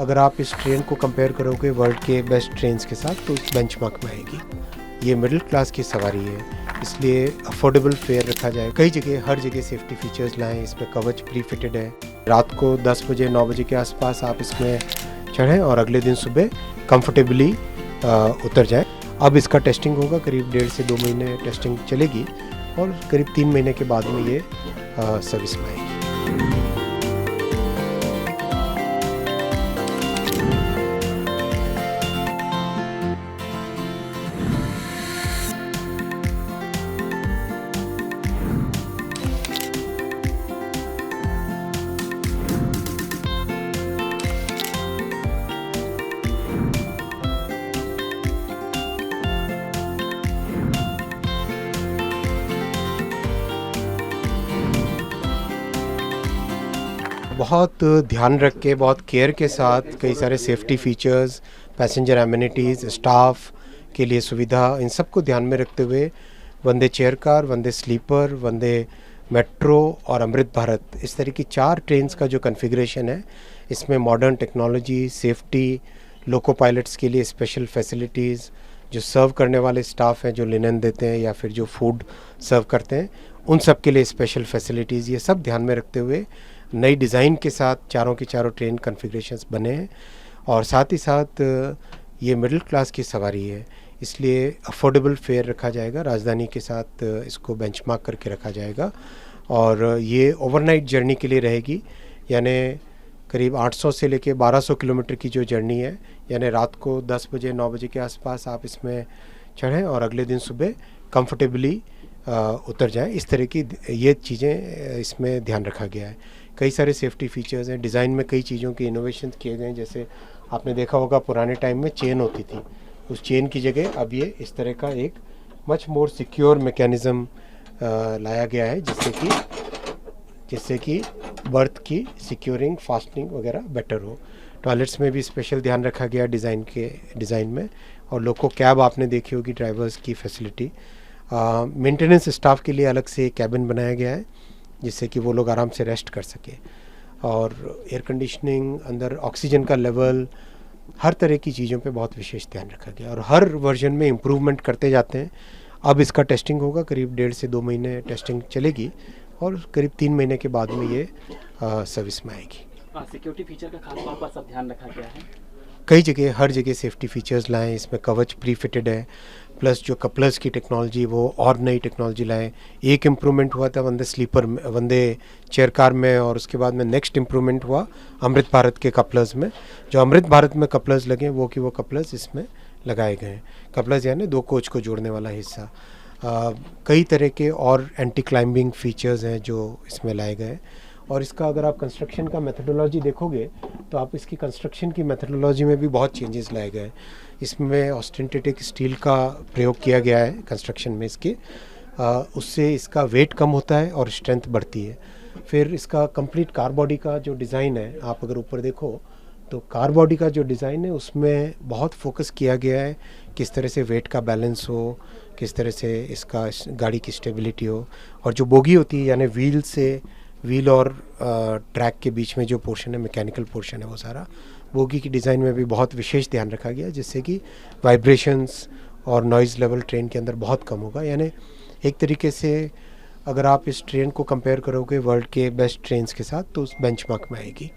अगर आप इस ट्रेन को कंपेयर करोगे वर्ल्ड के बेस्ट ट्रेन्स के साथ तो उस बेंचमार्क में आएगी। ये मिडिल क्लास की सवारी है, इसलिए अफोर्डेबल फेयर रखा जाए। कई जगह हर जगह सेफ्टी फीचर्स लाएँ, इसमें कवच प्री फिटेड है। रात को 10 बजे 9 बजे के आसपास आप इसमें चढ़ें और अगले दिन सुबह कंफर्टेबली उतर जाएँ। अब इसका टेस्टिंग होगा, करीब 1.5 से 2 महीने टेस्टिंग चलेगी और करीब 3 महीने के बाद में ये सर्विस में आएगी। बहुत ध्यान रख के, बहुत केयर के साथ कई सारे safety features, passenger amenities, staff के लिए सुविधा, इन सब को ध्यान में रखते हुए वंदे चेयर कार, वंदे स्लीपर, वंदे मेट्रो और अमृत भारत, इस तरह की 4 ट्रेन्स का जो कॉन्फ़िगरेशन है, इसमें मॉडर्न टेक्नोलॉजी, सेफ्टी, लोको पायलट्स के लिए स्पेशल फैसिलिटीज़, जो सर्व करने वाले स्टाफ हैं, जो लिनन देते हैं या फिर जो फूड सर्व करते हैं, उन सब के लिए स्पेशल फैसिलिटीज़, ये सब ध्यान में रखते हुए नई डिज़ाइन के साथ चारों की चारों ट्रेन कॉन्फ़िगरेशंस बने हैं। और साथ ही साथ ये मिडिल क्लास की सवारी है, इसलिए अफोर्डेबल फेयर रखा जाएगा। राजधानी के साथ इसको बेंचमार्क करके रखा जाएगा और ये ओवरनाइट जर्नी के लिए रहेगी, यानी करीब 800 से लेके 1200 किलोमीटर की जो जर्नी है, यानी रात को 10 बजे 9 बजे के आसपास आप इसमें चढ़ें और अगले दिन सुबह कंफर्टेबली उतर जाएं। इस तरह की ये चीज़ें इसमें ध्यान रखा गया है। कई सारे सेफ्टी फीचर्स हैं, डिज़ाइन में कई चीज़ों के इनोवेशन किए गए हैं। जैसे आपने देखा होगा पुराने टाइम में चेन होती थी, उस चेन की जगह अब ये इस तरह का एक मच मोर सिक्योर मैकेनिज़्म लाया गया है, जिससे कि बर्थ की सिक्योरिंग, फास्टनिंग वगैरह बेटर हो। टॉयलेट्स में भी स्पेशल ध्यान रखा गया डिज़ाइन में। और लोको कैब आपने देखी होगी, ड्राइवर्स की फैसिलिटी। मेंटेनेंस स्टाफ के लिए अलग से कैबिन बनाया गया है, जिससे कि वो लोग आराम से रेस्ट कर सके। और एयर कंडीशनिंग, अंदर ऑक्सीजन का लेवल, हर तरह की चीज़ों पे बहुत विशेष ध्यान रखा गया और हर वर्जन में इम्प्रूवमेंट करते जाते हैं। अब इसका टेस्टिंग होगा, करीब 1.5 से 2 महीने टेस्टिंग चलेगी और करीब 3 महीने के बाद में ये सर्विस में आएगी। सिक्योरिटी फीचर का खास तौर पर सब ध्यान रखा गया है। कई जगह हर जगह सेफ्टी फीचर्स लाएँ, इसमें कवच प्री फिटेड है, प्लस जो कपलर्स की टेक्नोलॉजी वो और नई टेक्नोलॉजी लाएँ। एक इम्प्रूवमेंट हुआ था वंदे चेयर कार में और उसके बाद में नेक्स्ट इम्प्रूवमेंट हुआ अमृत भारत के कपलर्स में। जो अमृत भारत में कपलर्स लगे वो कपलर्स इसमें लगाए गए हैं। कपलर्स यानी 2 कोच को जोड़ने वाला हिस्सा। कई तरह के और एंटी क्लाइंबिंग फीचर्स हैं जो इसमें लाए गए हैं। और इसका अगर आप कंस्ट्रक्शन का मेथडोलॉजी देखोगे तो आप इसकी कंस्ट्रक्शन की मेथडोलॉजी में भी बहुत चेंजेस लाए गए। इसमें ऑस्टेंटिक स्टील का प्रयोग किया गया है कंस्ट्रक्शन में इसके, उससे इसका वेट कम होता है और स्ट्रेंथ बढ़ती है। फिर इसका कंप्लीट कार बॉडी का जो डिज़ाइन है, आप अगर ऊपर देखो तो कार बॉडी का जो डिज़ाइन है उसमें बहुत फोकस किया गया है किस तरह से वेट का बैलेंस हो, किस तरह से इसका गाड़ी की स्टेबिलिटी हो। और जो बोगी होती है यानी व्हील और ट्रैक के बीच में जो पोर्शन है, मैकेनिकल पोर्शन है, वो सारा बोगी की डिज़ाइन में भी बहुत विशेष ध्यान रखा गया, जिससे कि वाइब्रेशंस और नॉइज़ लेवल ट्रेन के अंदर बहुत कम होगा। यानी एक तरीके से अगर आप इस ट्रेन को कंपेयर करोगे वर्ल्ड के बेस्ट ट्रेन्स के साथ तो उस बेंचमार्क में आएगी।